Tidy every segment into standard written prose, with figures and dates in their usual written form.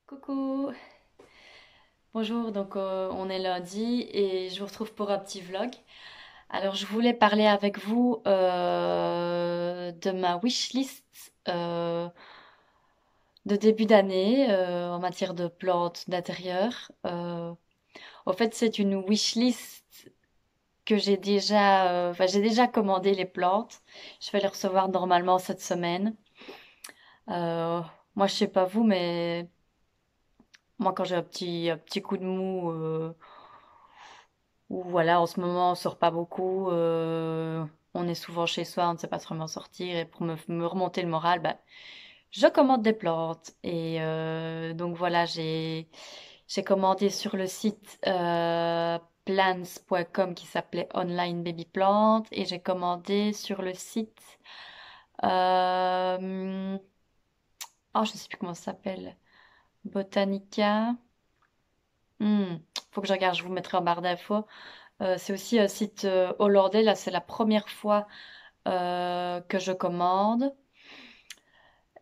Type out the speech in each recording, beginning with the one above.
Coucou, bonjour, on est lundi et je vous retrouve pour un petit vlog. Alors je voulais parler avec vous de ma wishlist de début d'année en matière de plantes d'intérieur. En fait c'est une wishlist que j'ai déjà commandé les plantes. Je vais les recevoir normalement cette semaine. Euh, Moi je sais pas vous mais moi quand j'ai un petit coup de mou. Ou voilà, en ce moment, on sort pas beaucoup, on est souvent chez soi, on ne sait pas vraiment sortir. Et pour me remonter le moral, bah, je commande des plantes. Et donc voilà, j'ai commandé sur le site plants.com qui s'appelait Online Baby Plant. Et j'ai commandé sur le site... Euh, oh, je ne sais plus comment ça s'appelle. Botanica. Faut que je regarde, je vous mettrai en barre d'infos. C'est aussi un site hollandais. Là, c'est la première fois que je commande.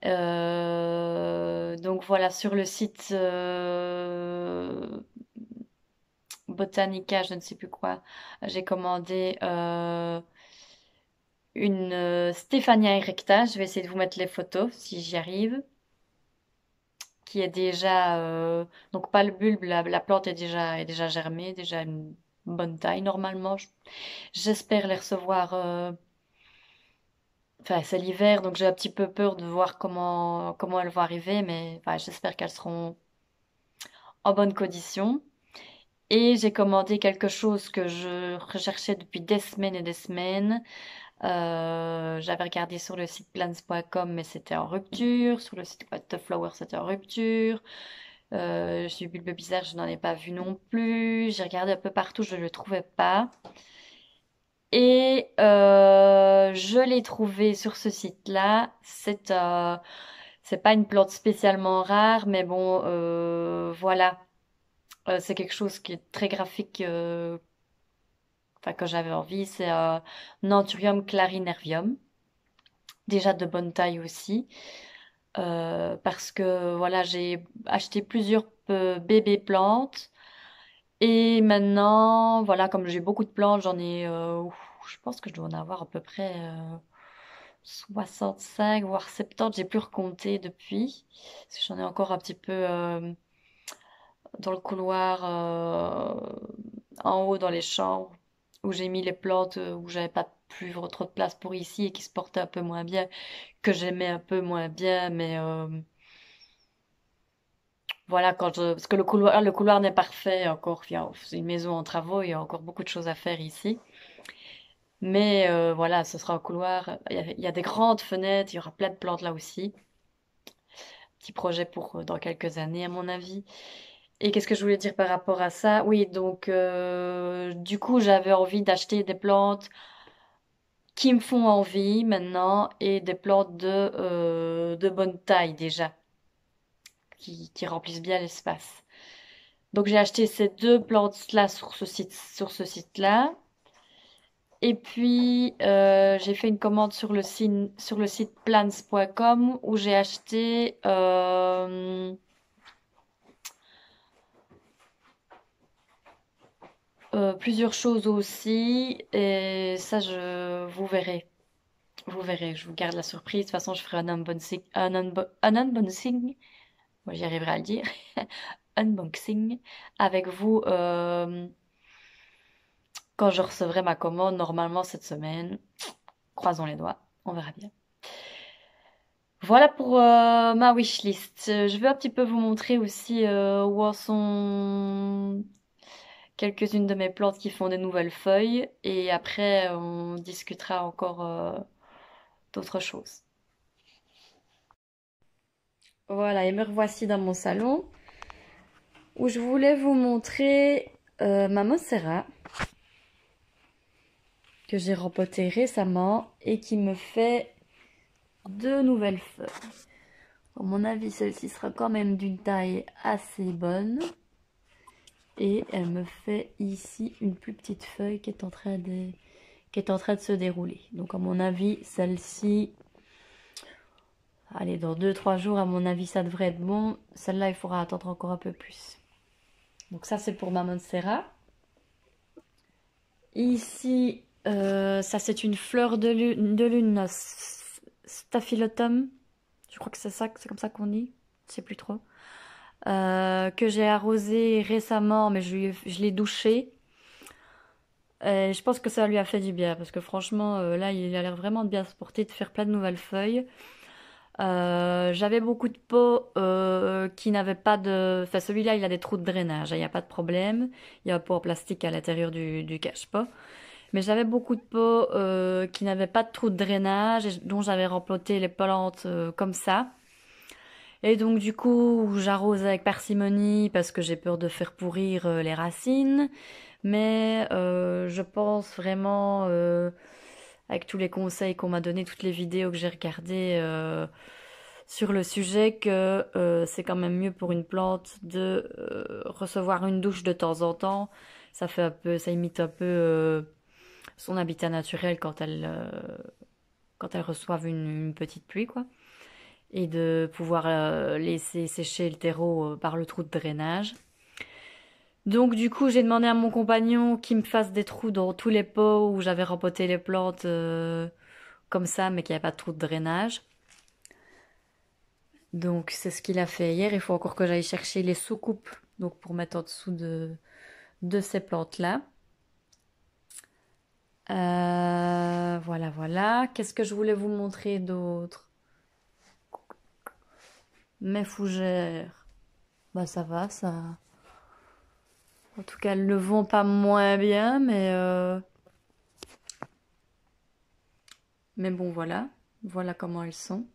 Donc voilà, sur le site Botanica, je ne sais plus quoi, j'ai commandé une Stéphania erecta. Je vais essayer de vous mettre les photos si j'y arrive. Qui est déjà donc pas le bulbe, la plante est déjà germée, déjà une bonne taille normalement. J'espère les recevoir. Enfin, c'est l'hiver, donc j'ai un petit peu peur de voir comment elles vont arriver, mais enfin, j'espère qu'elles seront en bonne condition. Et j'ai commandé quelque chose que je recherchais depuis des semaines et des semaines. J'avais regardé sur le site plants.com, mais c'était en rupture. Sur le site What the Flower, c'était en rupture. J'ai vu le bizarre, je n'en ai pas vu non plus. J'ai regardé un peu partout, je ne le trouvais pas. Et je l'ai trouvé sur ce site-là. C'est pas une plante spécialement rare, mais bon, voilà. C'est quelque chose qui est très graphique. Enfin, quand j'avais envie, c'est Nanthurium clarinervium. Déjà de bonne taille aussi. Parce que voilà, j'ai acheté plusieurs bébés plantes. Et maintenant, voilà, comme j'ai beaucoup de plantes, je pense que je dois en avoir à peu près 65, voire 70, j'ai plus recompté depuis. Parce que j'en ai encore un petit peu dans le couloir, en haut dans les chambres, où j'ai mis les plantes, où j'avais pas plus trop de place pour ici et qui se portaient un peu moins bien, que j'aimais un peu moins bien, mais voilà, parce que le couloir n'est parfait encore, c'est une maison en travaux, il y a encore beaucoup de choses à faire ici. Mais voilà, ce sera un couloir. Il y a des grandes fenêtres, il y aura plein de plantes là aussi. Petit projet pour dans quelques années, à mon avis. Et qu'est-ce que je voulais dire par rapport à ça? Oui, donc du coup, j'avais envie d'acheter des plantes qui me font envie maintenant et des plantes de bonne taille déjà, qui remplissent bien l'espace. Donc j'ai acheté ces deux plantes-là sur ce site-là. Et puis, j'ai fait une commande sur le site plants.com où j'ai acheté plusieurs choses aussi. Et ça, vous verrez. Vous verrez, je vous garde la surprise. De toute façon, je ferai un unboxing. Moi, j'y arriverai à le dire. Unboxing avec vous quand je recevrai ma commande, normalement cette semaine. Croisons les doigts, on verra bien. Voilà pour ma wishlist. Je vais un petit peu vous montrer aussi où en sont quelques-unes de mes plantes qui font des nouvelles feuilles. Et après, on discutera encore d'autres choses. Voilà, et me revoici dans mon salon où je voulais vous montrer ma Mossera que j'ai rempotée récemment et qui me fait de nouvelles feuilles. À mon avis, celle-ci sera quand même d'une taille assez bonne. Et elle me fait ici une plus petite feuille qui est en train de se dérouler. Donc à mon avis, celle-ci, allez, dans 2-3 jours, à mon avis, ça devrait être bon. Celle-là, il faudra attendre encore un peu plus. Donc ça, c'est pour ma Monstera. Ici, ça, c'est une fleur de lune, Staphylotum. Je crois que c'est ça, c'est comme ça qu'on dit. Je sais plus trop. Que j'ai arrosé récemment, mais je l'ai douché. Et je pense que ça lui a fait du bien, parce que franchement, là, il a l'air vraiment de bien se porter, de faire plein de nouvelles feuilles. J'avais beaucoup de pots qui n'avaient pas de... Enfin, celui-là, il a des trous de drainage, hein, il n'y a pas de problème. Il y a un pot en plastique à l'intérieur du cache-pot. Mais j'avais beaucoup de pots qui n'avaient pas de trous de drainage, et dont j'avais remploté les plantes comme ça. Et donc, du coup, j'arrose avec parcimonie parce que j'ai peur de faire pourrir les racines. Mais je pense vraiment, avec tous les conseils qu'on m'a donnés, toutes les vidéos que j'ai regardées sur le sujet, que c'est quand même mieux pour une plante de recevoir une douche de temps en temps. Ça fait un peu, ça imite un peu son habitat naturel quand elles reçoivent une petite pluie, quoi. Et de pouvoir laisser sécher le terreau par le trou de drainage. Donc du coup, j'ai demandé à mon compagnon qu'il me fasse des trous dans tous les pots où j'avais rempoté les plantes comme ça, mais qu'il n'y avait pas de trou de drainage. Donc c'est ce qu'il a fait hier. Il faut encore que j'aille chercher les soucoupes, donc pour mettre en dessous de ces plantes-là. Voilà, voilà. Qu'est-ce que je voulais vous montrer d'autre? Mes fougères. Bah ça va, ça. En tout cas, elles ne vont pas moins bien, mais bon, voilà. Voilà comment elles sont.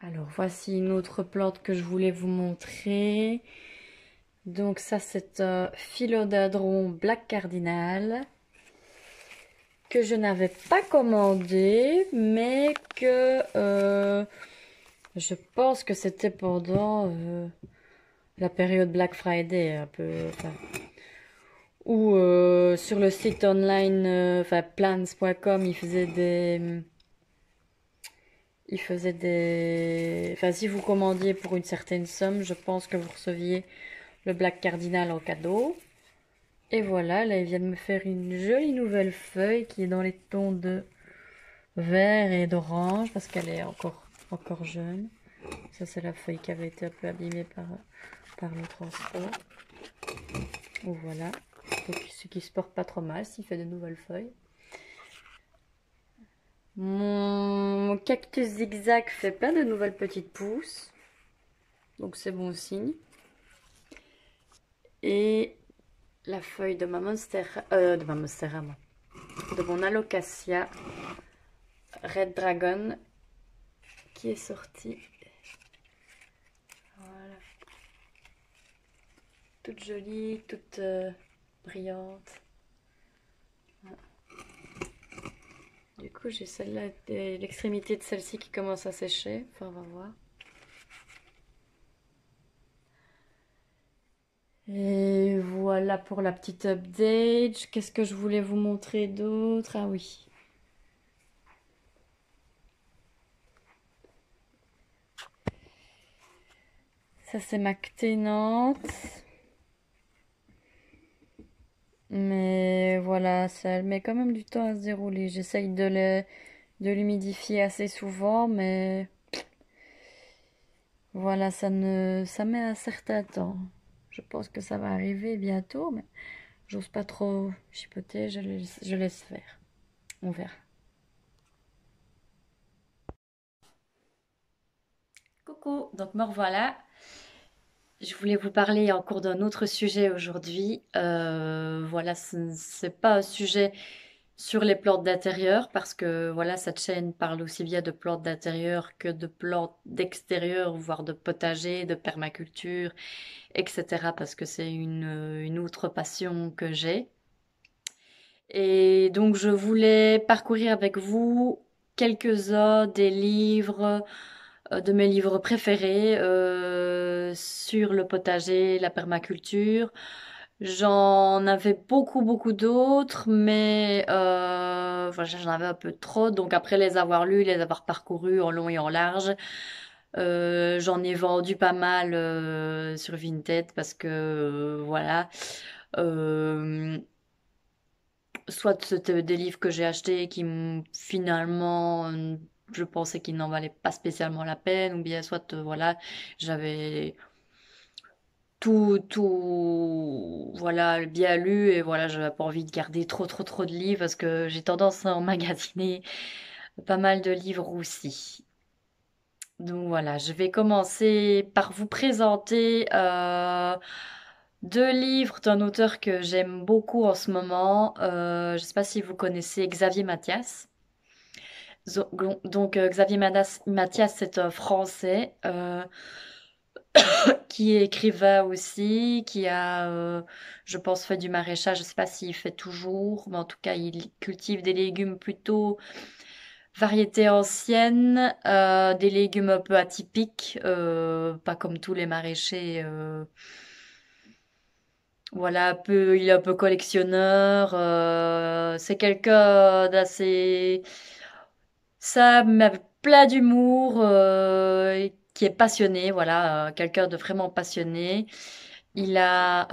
Alors, voici une autre plante que je voulais vous montrer. Donc ça, c'est un philodendron black cardinal que je n'avais pas commandé, mais que je pense que c'était pendant la période Black Friday, un peu, enfin, ou sur le site online, enfin plants.com, enfin si vous commandiez pour une certaine somme, je pense que vous receviez le Black Cardinal en cadeau. Et voilà, là, il vient de me faire une jolie nouvelle feuille qui est dans les tons de vert et d'orange parce qu'elle est encore jeune. Ça, c'est la feuille qui avait été un peu abîmée par le transport. Donc voilà. Donc, ce qui se porte pas trop mal s'il fait de nouvelles feuilles. Mon cactus zigzag fait plein de nouvelles petites pousses. Donc c'est bon signe. Et la feuille de ma monstera, moi. De mon alocasia Red Dragon qui est sortie. Voilà. Toute jolie, toute brillante. Voilà. Du coup, j'ai celle-là, l'extrémité de celle-ci qui commence à sécher. Enfin, on va voir. Et voilà pour la petite update. Qu'est-ce que je voulais vous montrer d'autre? Ah oui. Ça, c'est ma cténante. Mais voilà, ça met quand même du temps à se dérouler. J'essaye de l'humidifier assez souvent, mais voilà, ça met un certain temps. Je pense que ça va arriver bientôt, mais j'ose pas trop chipoter, je laisse faire. On verra. Coucou, donc me revoilà. Je voulais vous parler encore d'un autre sujet aujourd'hui. Voilà, c'est pas un sujet sur les plantes d'intérieur parce que voilà, cette chaîne parle aussi bien de plantes d'intérieur que de plantes d'extérieur, voire de potager, de permaculture, etc. parce que c'est une autre passion que j'ai. Et donc, je voulais parcourir avec vous quelques-uns des livres, de mes livres préférés sur le potager, la permaculture. J'en avais beaucoup, beaucoup d'autres, mais enfin, j'en avais un peu trop. Donc après les avoir lus, les avoir parcourus en long et en large, j'en ai vendu pas mal sur Vinted parce que voilà. Euh, Soit c'était des livres que j'ai achetés qui finalement je pensais qu'ils n'en valaient pas spécialement la peine, ou bien soit voilà, j'avais voilà, bien lu, et voilà, j'avais pas envie de garder trop de livres parce que j'ai tendance à emmagasiner pas mal de livres aussi. Donc voilà, je vais commencer par vous présenter deux livres d'un auteur que j'aime beaucoup en ce moment. Je ne sais pas si vous connaissez Xavier Mathias. Donc, Xavier Mathias, c'est un Français qui est écrivain aussi, qui a, je pense, fait du maraîchage. Je ne sais pas s'il fait toujours, mais en tout cas, il cultive des légumes plutôt variétés anciennes, des légumes un peu atypiques, pas comme tous les maraîchers. Voilà, il est un peu collectionneur. C'est quelqu'un d'assez simple, mais avec plein d'humour, et qui est passionné. Voilà, quelqu'un de vraiment passionné. Il a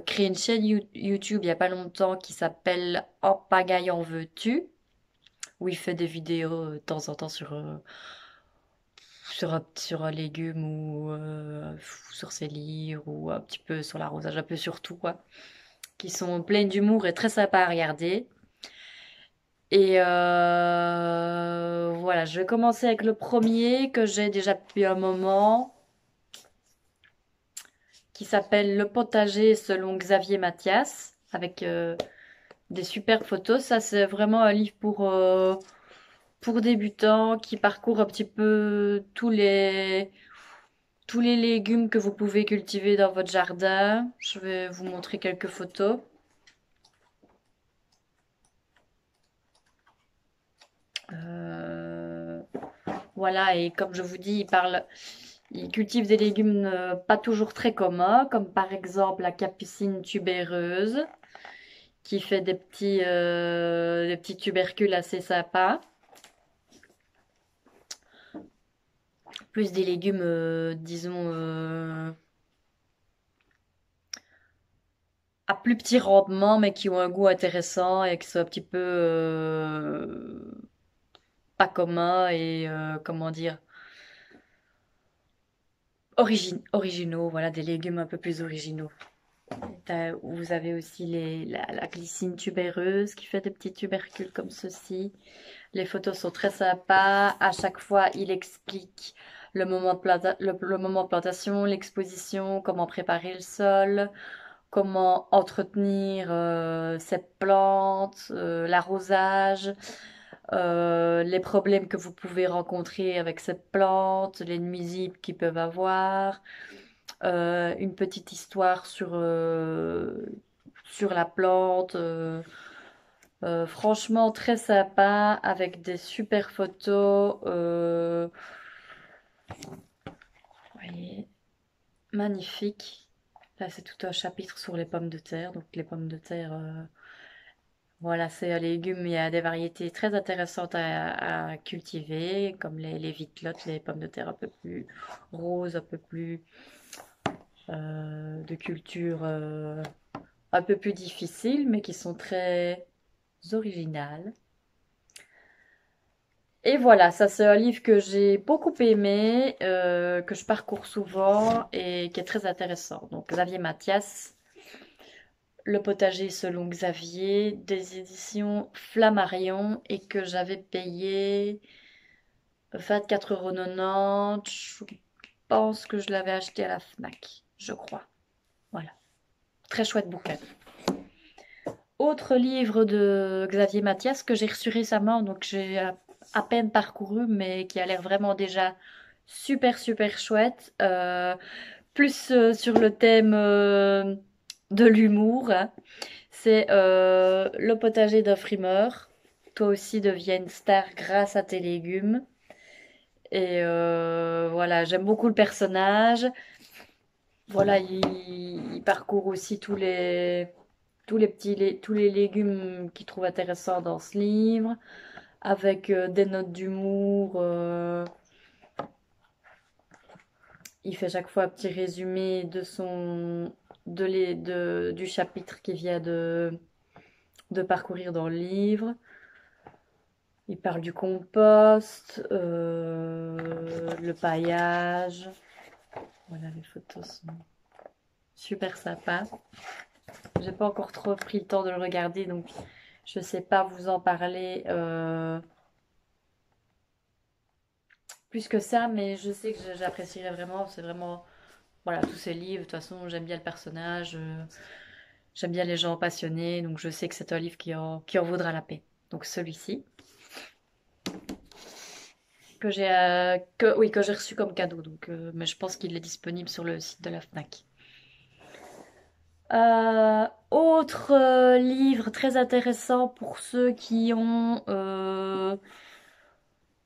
créé une chaîne YouTube il y a pas longtemps qui s'appelle En pagaille en veux-tu, où il fait des vidéos de temps en temps sur un légume ou sur ses livres ou un petit peu sur l'arrosage, un peu sur tout quoi, qui sont pleines d'humour et très sympas à regarder. Et voilà, je vais commencer avec le premier que j'ai déjà depuis un moment, qui s'appelle Le potager selon Xavier Mathias, avec des super photos. Ça, c'est vraiment un livre pour débutants qui parcourt un petit peu tous les légumes que vous pouvez cultiver dans votre jardin. Je vais vous montrer quelques photos. Euh, voilà, et comme je vous dis, il cultive des légumes pas toujours très communs, comme par exemple la capucine tubéreuse, qui fait des petits tubercules assez sympas. Plus des légumes, disons, à plus petit rendement, mais qui ont un goût intéressant et qui sont un petit peu pas communs et, comment dire, originaux. Voilà, des légumes un peu plus originaux. Vous avez aussi la glycine tubéreuse qui fait des petits tubercules comme ceci. Les photos sont très sympas. À chaque fois, il explique le moment de plantation, l'exposition, comment préparer le sol, comment entretenir cette plante, l'arrosage, les problèmes que vous pouvez rencontrer avec cette plante, les nuisibles qu'ils peuvent avoir, une petite histoire sur la plante. Franchement, très sympa, avec des super photos. Vous voyez, magnifique. Là, c'est tout un chapitre sur les pommes de terre. Donc, les pommes de terre, voilà, c'est un légume. Il y a des variétés très intéressantes à cultiver, comme les vitlottes, les pommes de terre un peu plus roses, un peu plus de culture un peu plus difficile, mais qui sont très originales. Et voilà, ça c'est un livre que j'ai beaucoup aimé, que je parcours souvent et qui est très intéressant. Donc Xavier Mathias, Le potager selon Xavier, des éditions Flammarion, et que j'avais payé 24,90 €. Je pense que je l'avais acheté à la Fnac, je crois. Voilà, très chouette bouquin. Autre livre de Xavier Mathias que j'ai reçu récemment, donc j'ai à peine parcouru, mais qui a l'air vraiment déjà super chouette. Plus sur le thème de l'humour, hein. C'est Le potager d'un frimeur. Toi aussi deviens une star grâce à tes légumes. Et voilà, j'aime beaucoup le personnage. Voilà, il parcourt aussi tous les légumes qu'il trouve intéressants dans ce livre, avec des notes d'humour. Il fait chaque fois un petit résumé du chapitre qu'il vient de parcourir dans le livre. Il parle du compost, le paillage. Voilà, les photos sont super sympas. J'ai pas encore trop pris le temps de le regarder, donc je sais pas vous en parler plus que ça, mais je sais que j'apprécierais vraiment. C'est vraiment, voilà, tous ces livres. De toute façon, j'aime bien le personnage, j'aime bien les gens passionnés, donc je sais que c'est un livre qui en vaudra la paix. Donc celui-ci que j'ai reçu comme cadeau, donc mais je pense qu'il est disponible sur le site de la Fnac. Autre livre très intéressant pour ceux qui ont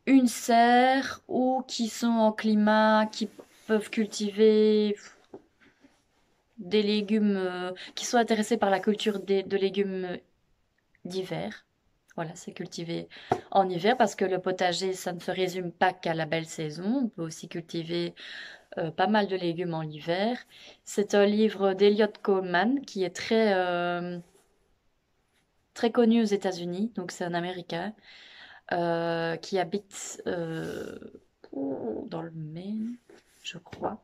une serre ou qui sont en climat, qui peuvent cultiver des légumes, qui sont intéressés par la culture de légumes d'hiver. Voilà, c'est cultivé en hiver parce que le potager, ça ne se résume pas qu'à la belle saison. On peut aussi cultiver pas mal de légumes en hiver. C'est un livre d'Eliot Coleman qui est très connu aux États-Unis. Donc c'est un Américain qui habite dans le Maine, je crois.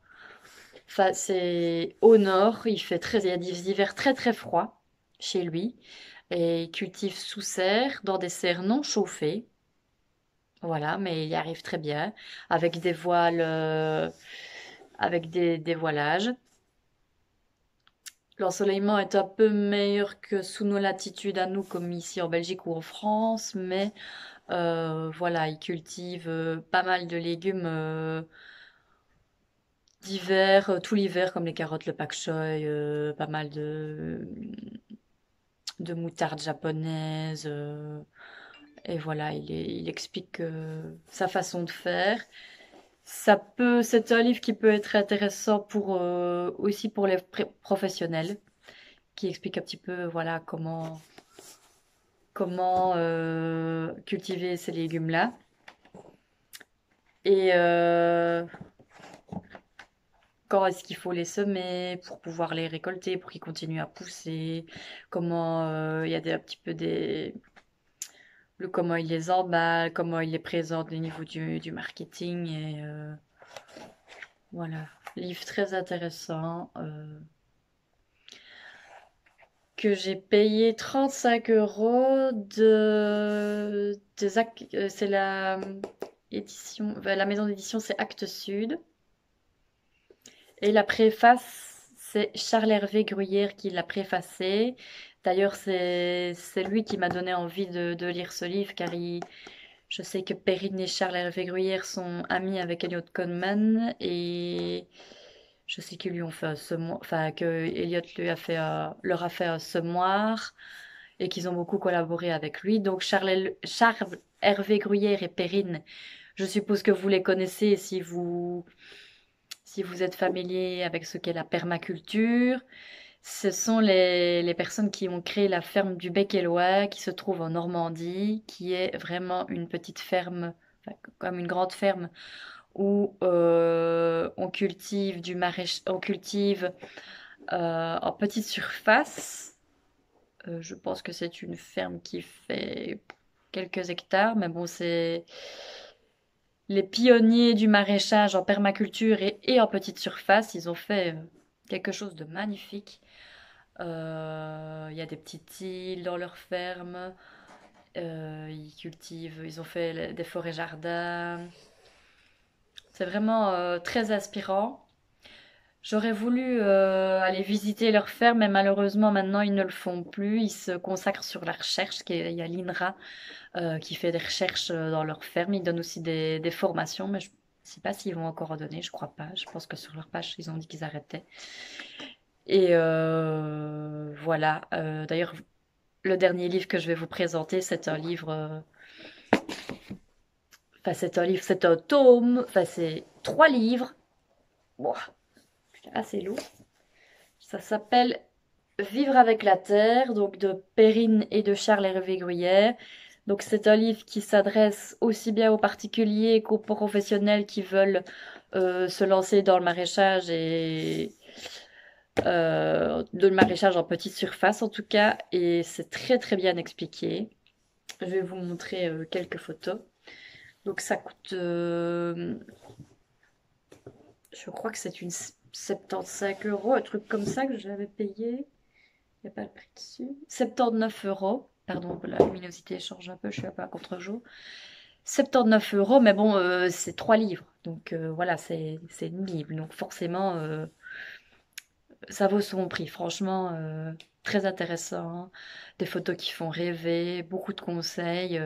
Enfin, c'est au nord. Il y a des hivers très très froids chez lui. Et il cultive sous serre, dans des serres non chauffées. Voilà, mais il y arrive très bien, avec des voiles, avec des voilages. L'ensoleillement est un peu meilleur que sous nos latitudes à nous, comme ici en Belgique ou en France, mais voilà, il cultive pas mal de légumes d'hiver, tout l'hiver, comme les carottes, le pak choi, pas mal de moutarde japonaise. Et voilà, il explique sa façon de faire. C'est un livre qui peut être intéressant aussi pour les professionnels, qui explique un petit peu, voilà, comment cultiver ces légumes-là. Et quand est-ce qu'il faut les semer pour pouvoir les récolter, pour qu'ils continuent à pousser. Comment il y a un petit peu comment il les emballe, comment il les présente au niveau du marketing. Et voilà, livre très intéressant. Que j'ai payé 35 euros c'est la maison d'édition, c'est Actes Sud. Et la préface, c'est Charles-Hervé Gruyère qui l'a préfacé. D'ailleurs, c'est lui qui m'a donné envie de lire ce livre, car je sais que Perrine et Charles-Hervé Gruyère sont amis avec Elliot Conman, et je sais qu'ils lui ont fait un semoir, enfin que Elliot leur a fait un semoir, et qu'ils ont beaucoup collaboré avec lui. Donc Charles Hervé Gruyère et Perrine, je suppose que vous les connaissez si vous êtes familier avec ce qu'est la permaculture. Ce sont les personnes qui ont créé la ferme du Bec-et-Loing, qui se trouve en Normandie, qui est vraiment une petite ferme, enfin, comme une grande ferme, où on cultive on cultive en petite surface. Je pense que c'est une ferme qui fait quelques hectares, mais bon, c'est les pionniers du maraîchage en permaculture et en petite surface. Ils ont fait quelque chose de magnifique. Il y a des petites îles dans leur ferme. Ils ont fait des forêts-jardins. C'est vraiment très inspirant. J'aurais voulu aller visiter leur ferme, mais malheureusement maintenant ils ne le font plus. Ils se consacrent sur la recherche. Il y a l'INRA qui fait des recherches dans leur ferme. Ils donnent aussi des formations, mais je ne sais pas s'ils vont encore en donner. Je crois pas. Je pense que sur leur page ils ont dit qu'ils arrêtaient. Et voilà. D'ailleurs, le dernier livre que je vais vous présenter, c'est un livre. Enfin, c'est un livre, c'est un tome. Enfin, c'est 3 livres. Bon, assez lourd. Ça s'appelle Vivre avec la terre, donc de Perrine et de Charles Hervé Gruyère. Donc c'est un livre qui s'adresse aussi bien aux particuliers qu'aux professionnels qui veulent se lancer dans le maraîchage et de le maraîchage en petite surface en tout cas. Et c'est très très bien expliqué. Je vais vous montrer quelques photos. Donc ça coûte, je crois que c'est une 75 €, un truc comme ça que j'avais payé. Il n'y a pas le prix dessus. 79 €. Pardon, la luminosité change un peu, je suis un peu à contre-jour. 79 €, mais bon, c'est 3 livres. Donc voilà, c'est une Bible. Donc forcément, ça vaut son prix. Franchement, très intéressant. Des photos qui font rêver, beaucoup de conseils.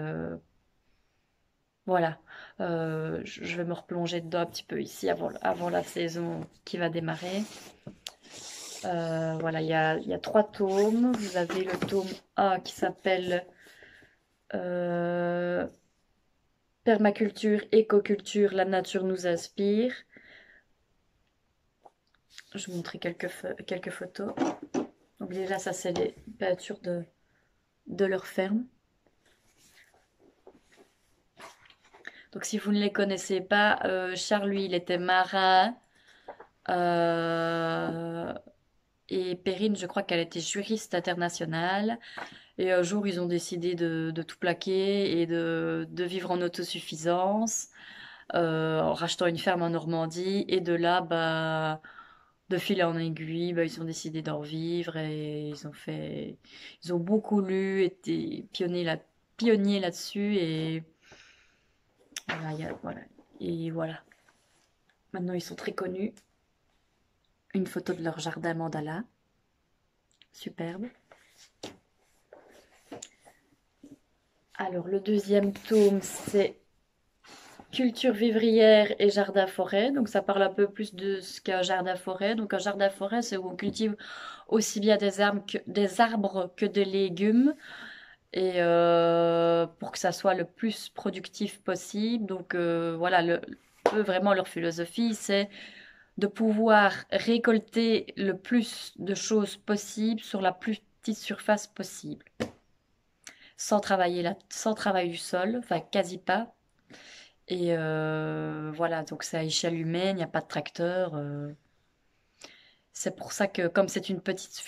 Voilà. Je vais me replonger dedans un petit peu ici avant la saison qui va démarrer. Voilà, il y a 3 tomes. Vous avez le tome A qui s'appelle euh, Permaculture, écoculture, la nature nous inspire. Je vais vous montrer quelques photos. Donc déjà, ça c'est les peintures de leur ferme. Donc si vous ne les connaissez pas, Charles, lui, il était marin. Euh, et Perrine, je crois qu'elle était juriste internationale. Et un jour, ils ont décidé de tout plaquer et de vivre en autosuffisance, en rachetant une ferme en Normandie. Et de là, bah, de fil en aiguille, bah, ils ont décidé d'en vivre et ils ont beaucoup lu, été pionniers là-dessus. Et voilà, voilà. Et voilà. Maintenant, ils sont très connus. Une photo de leur jardin mandala. Superbe. Alors, le deuxième tome, c'est Culture vivrière et jardin-forêt. Donc, ça parle un peu plus de ce qu'est un jardin-forêt. Donc, un jardin-forêt, c'est où on cultive aussi bien des arbres que des légumes. Et pour que ça soit le plus productif possible. Donc, voilà, eux, vraiment, leur philosophie, c'est de pouvoir récolter le plus de choses possible sur la plus petite surface possible. Sans travail du sol, enfin quasi pas. Et voilà, donc c'est à échelle humaine, il n'y a pas de tracteur. C'est pour ça que comme c'est une petite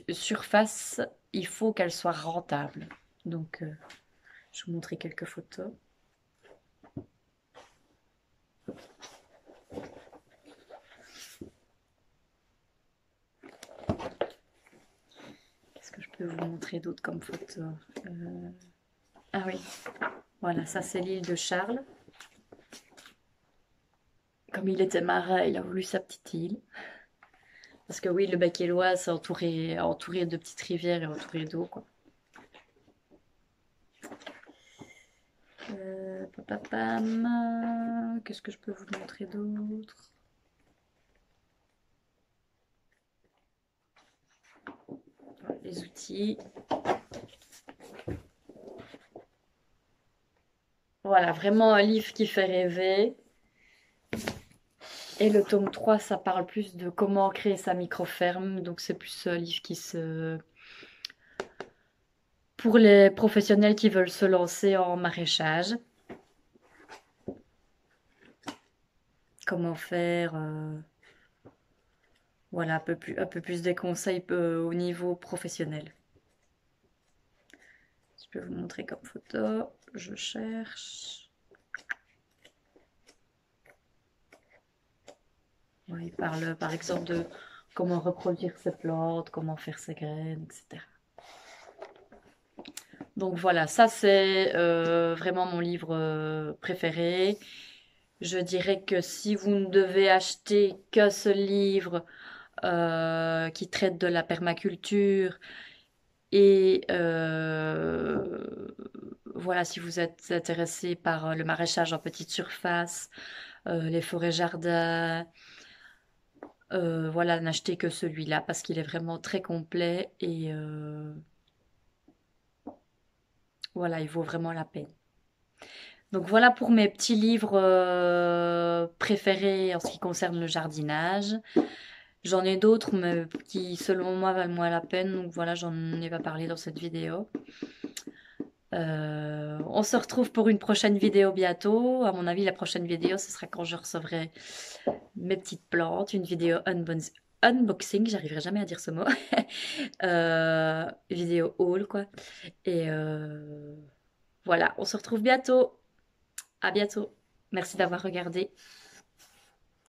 surface, il faut qu'elle soit rentable. Donc je vais vous montrer quelques photos. Qu'est-ce que je peux vous montrer d'autre comme photo? Ah oui, voilà, ça c'est l'île de Charles. Comme il était marin, il a voulu sa petite île. Parce que oui, le Bec-et-Loing, c'est entouré de petites rivières et entouré d'eau, quoi. Qu'est-ce que je peux vous montrer d'autre? Voilà, les outils. Voilà, vraiment un livre qui fait rêver. Et le tome 3, ça parle plus de comment créer sa micro-ferme. Donc c'est plus un livre pour les professionnels qui veulent se lancer en maraîchage. Comment faire, voilà, un peu plus des conseils au niveau professionnel. Je peux vous montrer comme photo. Je cherche. Ouais, il parle par exemple de comment reproduire ses plantes, comment faire ses graines, etc. Donc voilà, ça c'est vraiment mon livre préféré. Je dirais que si vous ne devez acheter qu'un seul livre qui traite de la permaculture et voilà, si vous êtes intéressé par le maraîchage en petite surface, les forêts-jardins, voilà, n'achetez que celui-là parce qu'il est vraiment très complet et voilà, il vaut vraiment la peine. Donc voilà pour mes petits livres préférés en ce qui concerne le jardinage. J'en ai d'autres, mais qui, selon moi, valent moins la peine. Donc voilà, j'en ai pas parlé dans cette vidéo. On se retrouve pour une prochaine vidéo bientôt. À mon avis, la prochaine vidéo, ce sera quand je recevrai mes petites plantes. Une vidéo unboxing, j'arriverai jamais à dire ce mot. Vidéo haul, quoi. Et voilà, on se retrouve bientôt. À bientôt. Merci d'avoir regardé.